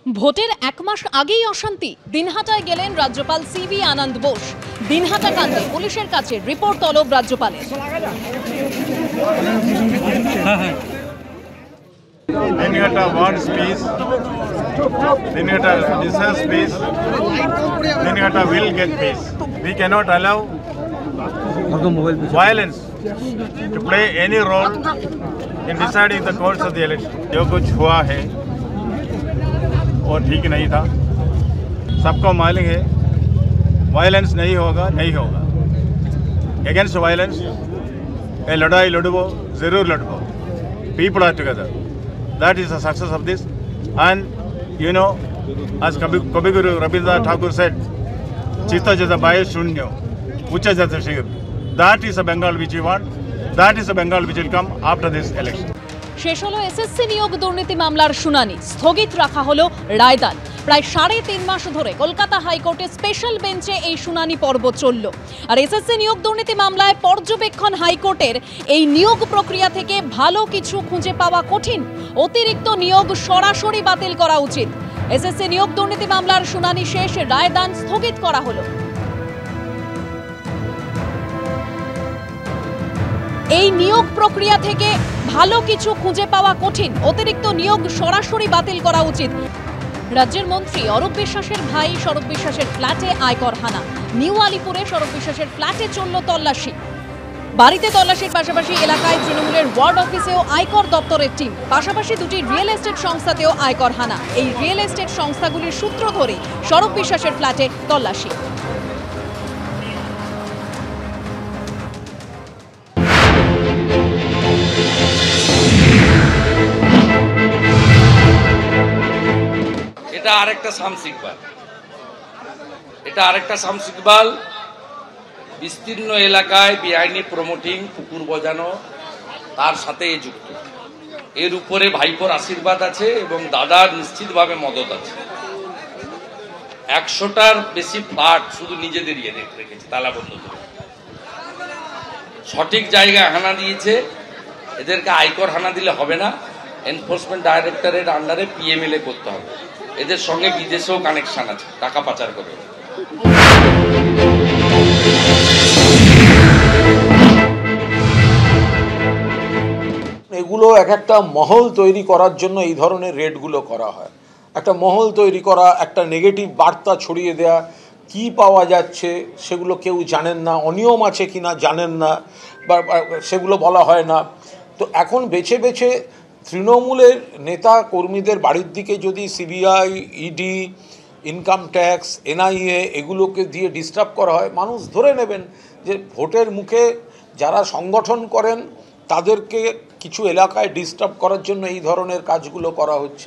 ভোটের এক মাস আগেই অশান্তি, দিনহাটায় গেলেন রাজ্যপাল সিভি আনন্দ বোস। দিনহাটা কাণ্ডে পুলিশের কাছে রিপোর্ট তলব রাজ্যপালের। Dinhata wants peace. Dinhata deserves peace. Dinhata will get peace. We cannot allow violence to play any role in deciding the course of the election. जो कुछ हुआ है वो ठीक नहीं था, सबको मालूम है। वायलेंस नहीं होगा, नहीं होगा। अगेंस्ट वायलेंस ये लड़ाई लड़ो, जरूर लड़ो। People are together. That is the success of this. And you know, as Kabiguru Rabindranath Tagore said, Chitta jata baye shunyo, ucha jata shir. That is a Bengal which we want. That is a Bengal which will come after this election. শেষ হলো SSC নিয়োগ দুর্নীতি মামলার শুনানি, স্থগিত রাখা হলো রায়দান। প্রায় 3.5 মাস ধরে কলকাতা হাইকোর্টে স্পেশাল বেঞ্চে এই শুনানি পর্ব চলল। আর এসএসসি নিয়োগ দুর্নীতি মামলায় পর্যবেক্ষণ হাইকোর্টের এই নিয়োগ প্রক্রিয়া থেকে ভালো কিছু খুঁজে পাওয়া কঠিন। অতিরিক্ত নিয়োগ সরাসরি বাতিল করা উচিত। এসএসসি নিয়োগ দুর্নীতি মামলার শুনানি শেষ, রায়দান স্থগিত করা হলো। এই নিয়োগ প্রক্রিয়া থেকে ভালো কিছু খুঁজে পাওয়া কঠিন, অতিরিক্ত নিয়োগ সরাসরি বাতিল করা উচিত। রাজ্যের মন্ত্রী অরূপ বিশ্বাসের ভাই শরৎ বিশ্বাসের ফ্ল্যাটে আয়কর হানা। নিউ আলিপুরে শরৎ বিশ্বাসের ফ্ল্যাটে চলল তল্লাশি। বাড়িতে তল্লাশির পাশাপাশি এলাকায় তৃণমূলের ওয়ার্ড অফিসেও আয়কর দপ্তরের টিম, পাশাপাশি দুটি রিয়েল এস্টেট সংস্থাতেও আয়কর হানা। এই রিয়েল এস্টেট সংস্থাগুলির সূত্র ধরে শরৎ বিশ্বাসের ফ্ল্যাটে তল্লাশি। এটা আরেকটা সামসিকবাল, বিস্তীর্ণ এলাকায় বেআইনি প্রমোটিং, পুকুর বজানো, তার সাথে যুক্ত। এর উপরে ভাইপোর আশীর্বাদ আছে এবং দাদার নিশ্চিতভাবে মদত আছে। 100টার বেশি ফ্ল্যাট শুধু নিজেদের রেখেছে তালাবন্ধ করে। সঠিক জায়গায় হানা দিয়েছে। এদেরকে আয়কর হানা দিলে হবে না, এনফোর্সমেন্ট ডাইরেক্টরের আন্ডারে পিএমএলএ করতে হবে। এদের সঙ্গে বিদেশেও কানেকশন আছে, টাকা পাচার করে। এগুলো একটা মহল তৈরি করার জন্য এই ধরনের রেডগুলো করা হয়। একটা মহল তৈরি করা, একটা নেগেটিভ বার্তা ছড়িয়ে দেয়া, কি পাওয়া যাচ্ছে সেগুলো কেউ জানেন না, অনিয়ম আছে কিনা জানেন না, বা সেগুলো বলা হয় না। তো এখন বেছে বেছে তৃণমূলের নেতা কর্মীদের বাড়ির দিকে যদি CBI, ED, income tax, NIA এগুলোকে দিয়ে ডিস্টার্ব করা হয়, মানুষ ধরে নেবেন যে ভোটের মুখে যারা সংগঠন করেন তাদেরকে কিছু এলাকায় ডিস্টার্ব করার জন্য এই ধরনের কাজগুলো করা হচ্ছে।